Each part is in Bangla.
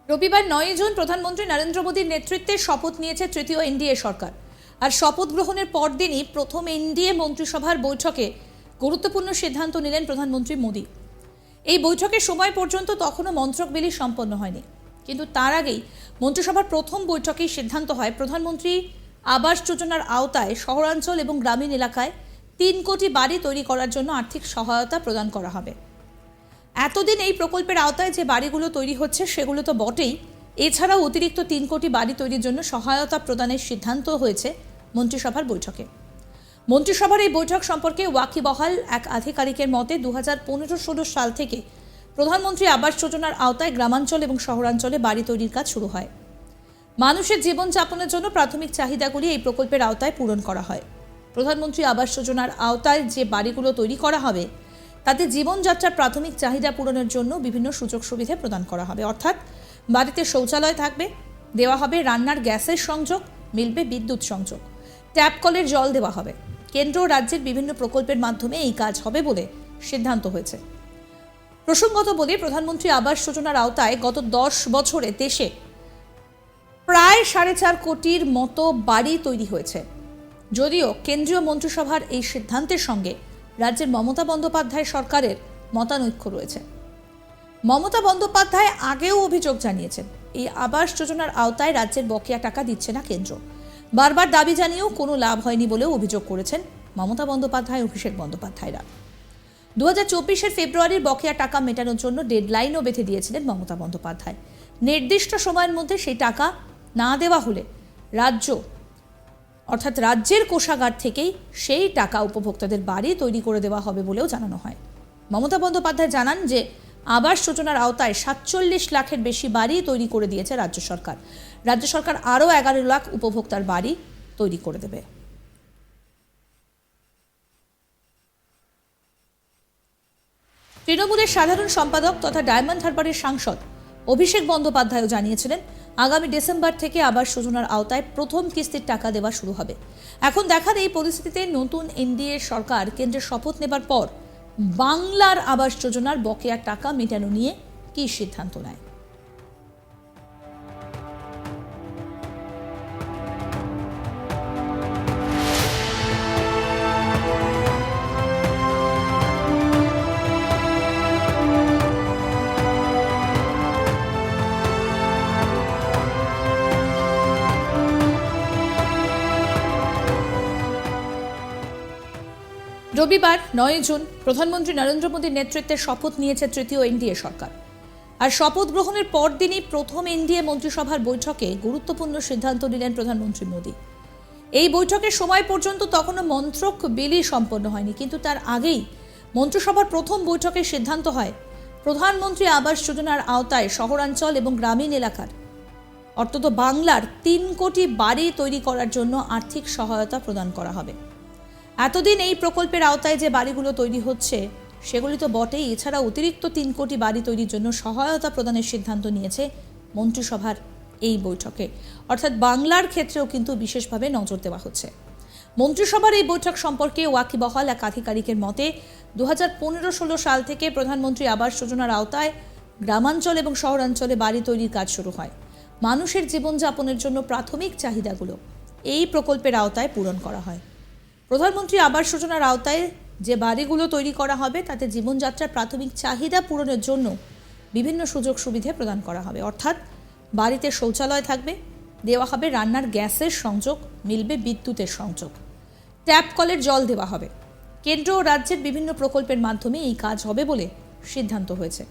রবিবার 9 জুন প্রধানমন্ত্রী নরেন্দ্র মোদীর নেতৃত্বে শপথ নিয়েছে তৃতীয় এনডিএ সরকার। আর শপথ গ্রহণের পরদিনই প্রথম এনডিএ মন্ত্রিসভার বৈঠকে গুরুত্বপূর্ণ সিদ্ধান্ত নিলেন প্রধানমন্ত্রী মোদী। এই বৈঠকের সময় পর্যন্ত তখনও মন্ত্রক বিলি সম্পন্ন হয়নি, কিন্তু তার আগেই মন্ত্রিসভার প্রথম বৈঠকেই সিদ্ধান্ত হয় প্রধানমন্ত্রী আবাস যোজনার আওতায় শহরাঞ্চল এবং গ্রামীণ এলাকায় 3 কোটি বাড়ি তৈরি করার জন্য আর্থিক সহায়তা প্রদান করা হবে। এতদিন এই প্রকল্পের আওতায় যে বাড়িগুলো তৈরি হচ্ছে সেগুলো তো বটেই, এছাড়াও অতিরিক্ত 3 কোটি বাড়ি তৈরির জন্য সহায়তা প্রদানের সিদ্ধান্ত হয়েছে মন্ত্রিসভার বৈঠকে। মন্ত্রিসভার এই বৈঠক সম্পর্কে ওয়াকিবহাল এক আধিকারিকের মতে 2015-16 সাল থেকে প্রধানমন্ত্রী আবাস যোজনার আওতায় গ্রামাঞ্চল এবং শহরাঞ্চলে বাড়ি তৈরির কাজ শুরু হয়। মানুষের জীবনযাপনের জন্য প্রাথমিক চাহিদাগুলি এই প্রকল্পের আওতায় পূরণ করা হয়। প্রধানমন্ত্রী আবাস যোজনার আওতায় যে বাড়িগুলো তৈরি করা হবে তাতে জীবনযাত্রার প্রাথমিক চাহিদা পূরণের জন্য বিভিন্ন সুযোগ সুবিধা প্রদান করা হবে। অর্থাৎ বাড়িতে শৌচালয় থাকবে, দেওয়া হবে রান্নার গ্যাসের সংযোগ, মিলবে বিদ্যুৎ সংযোগ, ট্যাপ কলের জল দেওয়া হবে। কেন্দ্র ও রাজ্যের বিভিন্ন প্রকল্পের মাধ্যমে এই কাজ হবে বলে সিদ্ধান্ত হয়েছে। প্রসঙ্গত বলি, প্রধানমন্ত্রী আবাস যোজনার আওতায় গত 10 বছরে দেশে প্রায় 4.5 কোটির মতো বাড়ি তৈরি হয়েছে। যদিও কেন্দ্রীয় মন্ত্রিসভার এই সিদ্ধান্তের সঙ্গে রাজ্যের মমতা বন্দ্যোপাধ্যায় সরকারের মতানৈক্য রয়েছে। মমতা বন্দ্যোপাধ্যায় আগেও অভিযোগ জানিয়েছেন এই আবাস যোজনার আওতায় রাজ্যের বকেয়া টাকা দিচ্ছে না কেন্দ্র। বারবার দাবি জানিয়েও কোনো লাভ হয়নি বলেও অভিযোগ করেছেন মমতা বন্দ্যোপাধ্যায়, অভিষেক বন্দ্যোপাধ্যায়রা। 2024 ফেব্রুয়ারির বকেয়া টাকা মেটানোর জন্য ডেডলাইনও বেঁধে দিয়েছিলেন মমতা বন্দ্যোপাধ্যায়। নির্দিষ্ট সময়ের মধ্যে সেই টাকা না দেওয়া হলে রাজ্যের কোষাগার থেকেই সেই টাকা উপভোক্তাদের বাড়ি তৈরি করে দেওয়া হবে বলেও জানানো হয়। মমতা বন্দ্যোপাধ্যায় জানান যে আবাস যোজনার আওতায় 47 লাখের বেশি বাড়ি তৈরি করে দিয়েছে রাজ্য সরকার। রাজ্য সরকার আরও 11 লাখ উপভোক্তার বাড়ি তৈরি করে দেবে। তৃণমূলের সাধারণ সম্পাদক তথা ডায়মন্ড হারবারের সাংসদ অভিষেক বন্দ্যোপাধ্যায়ও জানিয়েছিলেন আগামী ডিসেম্বর থেকে আবাস যোজনার আওতায় প্রথম কিস্তির টাকা দেওয়া শুরু হবে। এখন দেখার এই পরিস্থিতিতে নতুন এনডিএ সরকার কেন্দ্রের শপথ নেবার পর বাংলার আবাস যোজনার বকেয়া টাকা মেটানো নিয়ে কী সিদ্ধান্ত নেয়। রবিবার 9 জুন প্রধানমন্ত্রী নরেন্দ্র মোদীর নেতৃত্বে শপথ নিয়েছে তৃতীয় এনডিএ সরকার। আর শপথ গ্রহণের পরদিনই প্রথম এনডিএ মন্ত্রিসভার বৈঠকে গুরুত্বপূর্ণ সিদ্ধান্ত নিলেন প্রধানমন্ত্রী মোদী। এই বৈঠকের সময় পর্যন্ত তখনও মন্ত্রক বিলি সম্পন্ন হয়নি, কিন্তু তার আগেই মন্ত্রিসভার প্রথম বৈঠকে সিদ্ধান্ত হয় প্রধানমন্ত্রী আবাস যোজনার আওতায় শহরাঞ্চল এবং গ্রামীণ এলাকার অর্থাৎ বাংলার 3 কোটি বাড়ি তৈরি করার জন্য আর্থিক সহায়তা প্রদান করা হবে। এতদিন এই প্রকল্পের আওতায় যে বাড়িগুলো তৈরি হচ্ছে সেগুলি তো বটেই, এছাড়া অতিরিক্ত 3 কোটি বাড়ি তৈরির জন্য সহায়তা প্রদানের সিদ্ধান্ত নিয়েছে মন্ত্রিসভার এই বৈঠকে। অর্থাৎ বাংলার ক্ষেত্রেও কিন্তু বিশেষভাবে নজর দেওয়া হচ্ছে। মন্ত্রিসভার এই বৈঠক সম্পর্কে ওয়াকিবহাল এক আধিকারিকের মতে 2015-16 সাল থেকে প্রধানমন্ত্রী আবাস যোজনার আওতায় গ্রামাঞ্চল এবং শহরাঞ্চলে বাড়ি তৈরির কাজ শুরু হয়। মানুষের জীবনযাপনের জন্য প্রাথমিক চাহিদাগুলো এই প্রকল্পের আওতায় পূরণ করা হয়। প্রধানমন্ত্রী আবাস যোজনার আওতায় যে বাড়িগুলো তৈরি করা হবে তাতে জীবনযাত্রার প্রাথমিক চাহিদা পূরণের জন্য বিভিন্ন সুযোগ সুবিধা প্রদান করা হবে। অর্থাৎ বাড়িতে শৌচালয় থাকবে, দেওয়া হবে রান্নার গ্যাসের সংযোগ, মিলবে বিদ্যুতের সংযোগ, ট্যাপ কলের জল দেওয়া হবে। কেন্দ্র ও রাজ্যের বিভিন্ন প্রকল্পের মাধ্যমে এই কাজ হবে বলে সিদ্ধান্ত হয়েছে।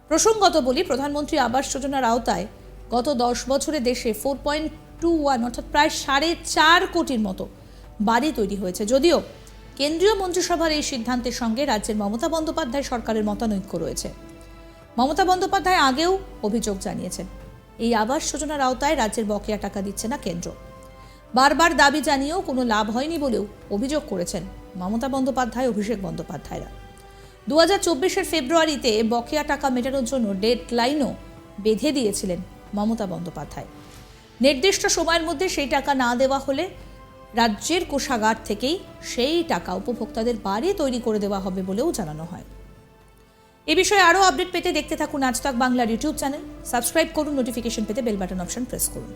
প্রসঙ্গত বলি, প্রধানমন্ত্রী আবাস যোজনার আওতায় গত 10 বছরে দেশে 4.21 অর্থাৎ প্রায় 4.5 কোটির মতো বাড়ি তৈরি হয়েছে। যদিও কেন্দ্রীয় মন্ত্রিসভার এই সিদ্ধান্তের সঙ্গে রাজ্যের মমতা বন্দ্যোপাধ্যায় সরকারের মতানৈক্য রয়েছে। মমতা বন্দ্যোপাধ্যায় আগেও অভিযোগ জানিয়েছেন এই আবাস যোজনার আওতায় রাজ্যের বকেয়া টাকা দিচ্ছে না কেন্দ্র। বারবার দাবি জানিয়েও কোনো লাভ হয়নি বলেও অভিযোগ করেছেন মমতা বন্দ্যোপাধ্যায়, অভিষেক বন্দ্যোপাধ্যায়রা। 2024 ফেব্রুয়ারিতে বকেয়া টাকা মেটানোর জন্য ডেডলাইনও বেঁধে দিয়েছিলেন মমতা বন্দ্যোপাধ্যায়। নির্দিষ্ট সময়ের মধ্যে সেই টাকা না দেওয়া হলে রাজ্যের কোষাগার থেকেই সেই টাকা উপভোক্তাদের বাড়ি তৈরি করে দেওয়া হবে বলেও জানানো হয়। এ বিষয়ে আরও আপডেট পেতে দেখতে থাকুন আজ তাক বাংলার ইউটিউব চ্যানেল। সাবস্ক্রাইব করুন, নোটিফিকেশন পেতে বেল বাটন অপশন প্রেস করুন।